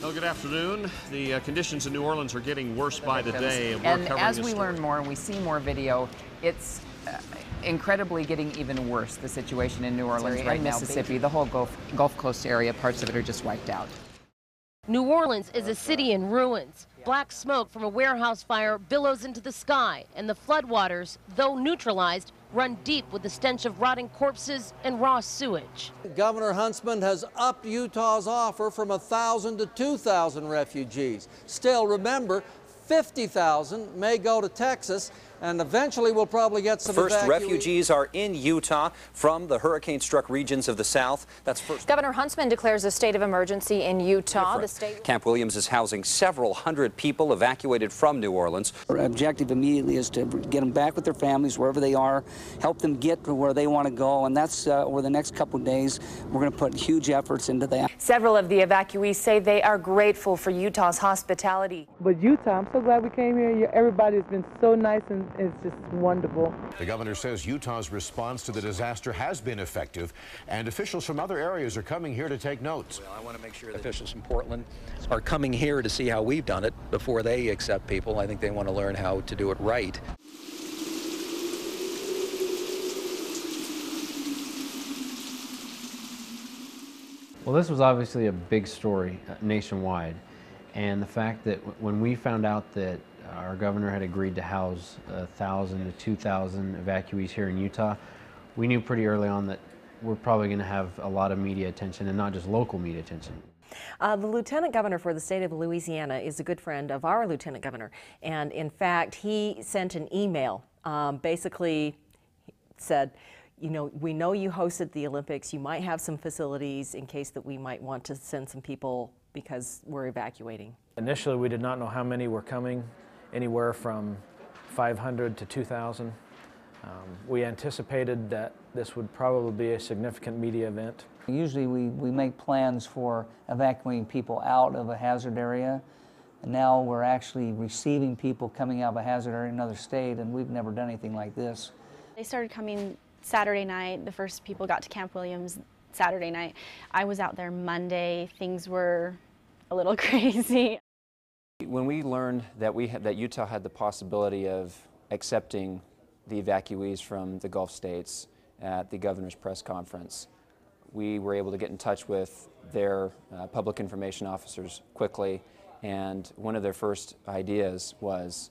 Well, good afternoon. The conditions in New Orleans are getting worse by the day. And as we learn more and we see more video, it's incredibly getting even worse, the situation in New Orleans right now. Mississippi, the whole Gulf Coast area, parts of it are just wiped out. New Orleans is a city in ruins. Black smoke from a warehouse fire billows into the sky, and the floodwaters, though neutralized, run deep with the stench of rotting corpses and raw sewage. Governor Huntsman has upped Utah's offer from 1,000 to 2,000 refugees. Still, remember, 50,000 may go to Texas, and eventually we'll probably get some First refugees are in Utah from the hurricane-struck regions of the South. That's first. Governor Huntsman declares a state of emergency in Utah. The state Camp Williams is housing several hundred people evacuated from New Orleans. Our objective immediately is to get them back with their families wherever they are, help them get to where they want to go, and that's over the next couple of days. We're going to put huge efforts into that. Several of the evacuees say they are grateful for Utah's hospitality. But Utah, I'm so glad we came here. Everybody's been so nice and it's just wonderful. The governor says Utah's response to the disaster has been effective, and officials from other areas are coming here to take notes. Well, I want to make sure that officials from Portland are coming here to see how we've done it before they accept people. I think they want to learn how to do it right. Well, this was obviously a big story nationwide, and the fact that when we found out that our governor had agreed to house 1,000 to 2,000 evacuees here in Utah, we knew pretty early on that we're probably going to have a lot of media attention, and not just local media attention. The lieutenant governor for the state of Louisiana is a good friend of our lieutenant governor, and in fact he sent an email, basically said, you know, we know you hosted the Olympics, you might have some facilities in case that we might want to send some people because we're evacuating. Initially we did not know how many were coming, anywhere from 500 to 2,000. We anticipated that this would probably be a significant media event. Usually we make plans for evacuating people out of a hazard area, and now we're actually receiving people coming out of a hazard area in another state, and we've never done anything like this. They started coming Saturday night. The first people got to Camp Williams Saturday night. I was out there Monday. Things were a little crazy. When we learned that Utah had the possibility of accepting the evacuees from the Gulf states at the governor's press conference, we were able to get in touch with their public information officers quickly, and one of their first ideas was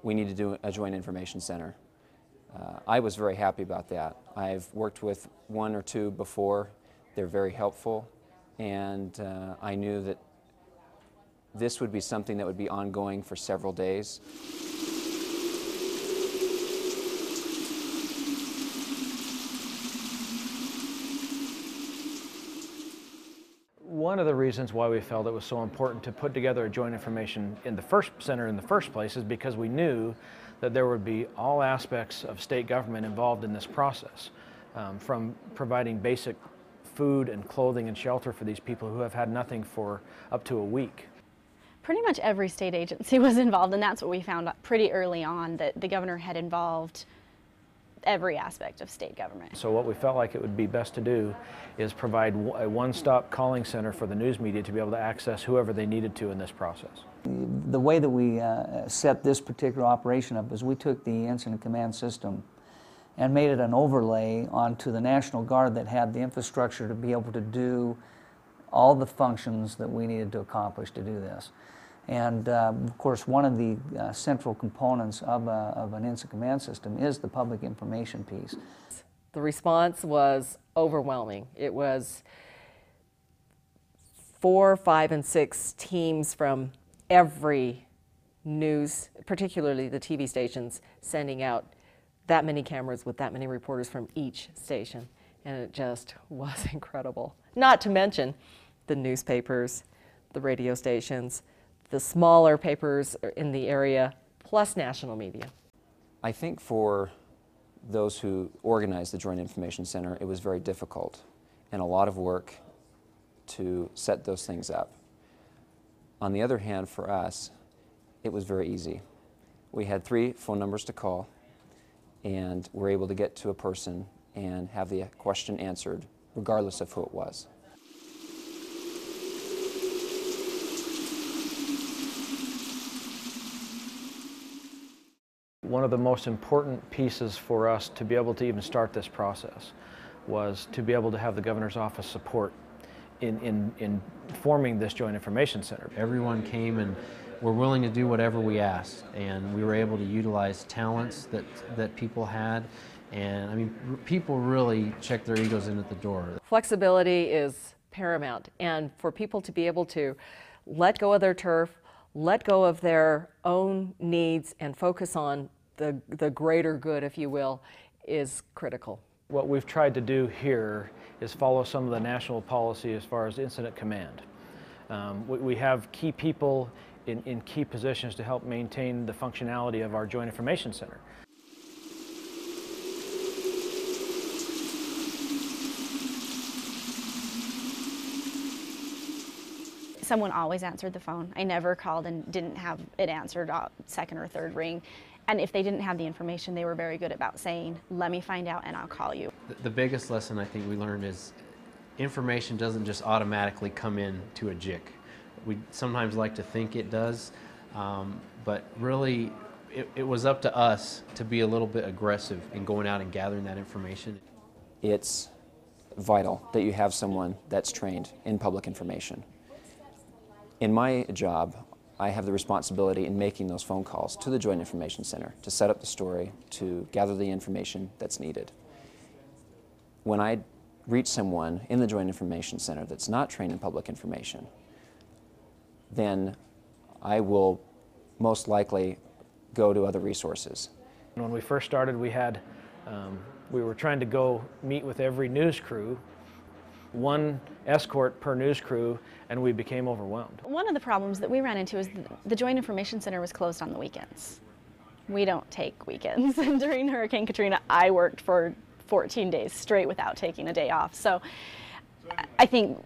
we need to do a joint information center. I was very happy about that. I've worked with one or two before. They're very helpful, and I knew that this would be something that would be ongoing for several days. One of the reasons why we felt it was so important to put together a joint information center in the first place is because we knew that there would be all aspects of state government involved in this process, from providing basic food and clothing and shelter for these people who have had nothing for up to a week. Pretty much every state agency was involved, and that's what we found out pretty early on, that the governor had involved every aspect of state government. So what we felt like it would be best to do is provide a one-stop calling center for the news media to be able to access whoever they needed to in this process. The way that we set this particular operation up is we took the incident command system and made it an overlay onto the National Guard that had the infrastructure to be able to do all the functions that we needed to accomplish to do this. And of course, one of the central components of an incident command system is the public information piece. The response was overwhelming. It was 4, 5, and 6 teams from every news, particularly the TV stations, sending out that many cameras with that many reporters from each station. And it just was incredible. Not to mention the newspapers, the radio stations, the smaller papers in the area, plus national media. I think for those who organized the Joint Information Center, it was very difficult and a lot of work to set those things up. On the other hand, for us, it was very easy. We had 3 phone numbers to call, and we're able to get to a person and have the question answered, regardless of who it was. One of the most important pieces for us to be able to even start this process was to be able to have the governor's office support in forming this Joint Information Center. Everyone came and were willing to do whatever we asked, and we were able to utilize talents that people had, and I mean, people really checked their egos in at the door. Flexibility is paramount, and for people to be able to let go of their turf, let go of their own needs, and focus on the greater good, if you will, is critical. What we've tried to do here is follow some of the national policy as far as incident command. We have key people in key positions to help maintain the functionality of our Joint Information Center. Someone always answered the phone. I never called and didn't have it answered second or third ring. And if they didn't have the information, they were very good about saying, let me find out and I'll call you. The biggest lesson I think we learned is information doesn't just automatically come in to a JIC. We sometimes like to think it does, but really it was up to us to be a little bit aggressive in going out and gathering that information. It's vital that you have someone that's trained in public information. In my job, I have the responsibility in making those phone calls to the Joint Information Center to set up the story, to gather the information that's needed. When I reach someone in the Joint Information Center that's not trained in public information, then I will most likely go to other resources. When we first started, we were trying to go meet with every news crew, one escort per news crew, and we became overwhelmed. One of the problems that we ran into is the Joint Information Center was closed on the weekends. We don't take weekends. And during Hurricane Katrina, I worked for 14 days straight without taking a day off. So I think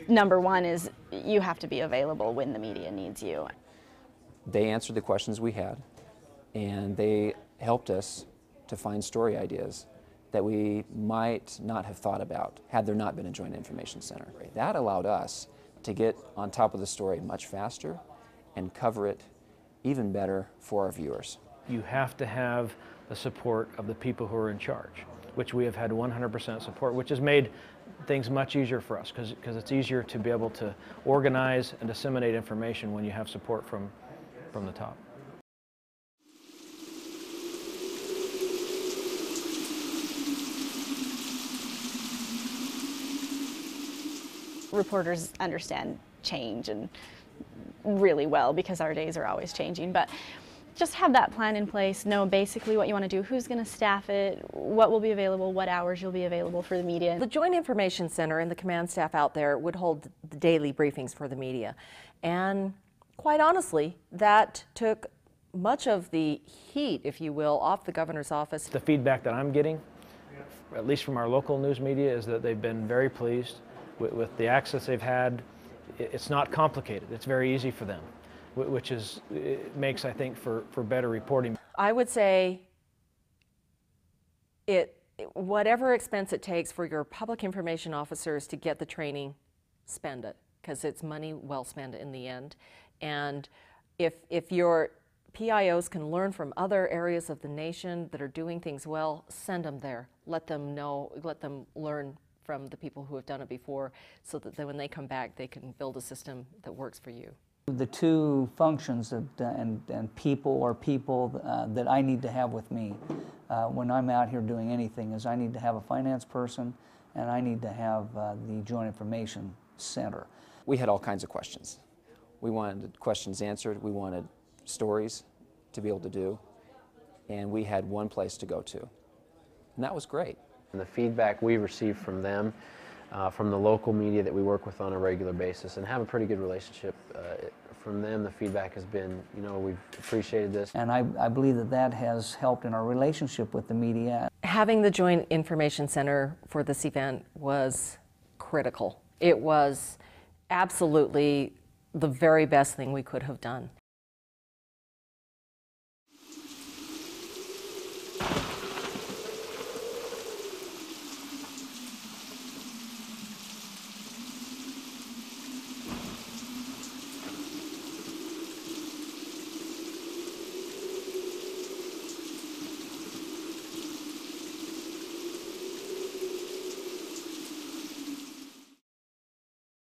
number one is you have to be available when the media needs you. They answered the questions we had, and they helped us to find story ideas that we might not have thought about had there not been a Joint Information Center. That allowed us to get on top of the story much faster and cover it even better for our viewers. You have to have the support of the people who are in charge, which we have had 100% support, which has made things much easier for us because it's easier to be able to organize and disseminate information when you have support from the top. Reporters understand change and really well because our days are always changing, but just have that plan in place, know basically what you want to do, who's going to staff it, what will be available, what hours you'll be available for the media. The Joint Information Center and the command staff out there would hold the daily briefings for the media, and quite honestly, that took much of the heat, if you will, off the governor's office. The feedback that I'm getting, at least from our local news media, is that they've been very pleased with the access they've had. It's not complicated. It's very easy for them, which makes, I think, for better reporting. I would say whatever expense it takes for your public information officers to get the training, spend it, because it's money well spent in the end. And if your PIOs can learn from other areas of the nation that are doing things well, send them there. Let them know, let them learn from the people who have done it before, so that when they come back, they can build a system that works for you. The two functions and people that I need to have with me when I'm out here doing anything is I need to have a finance person and I need to have the Joint Information Center. We had all kinds of questions. We wanted questions answered, we wanted stories to be able to do, and we had one place to go to. And that was great. And the feedback we received from them, from the local media that we work with on a regular basis and have a pretty good relationship, from them the feedback has been, you know, we've appreciated this. And I believe that has helped in our relationship with the media. Having the Joint Information Center for this event was critical. It was absolutely the very best thing we could have done.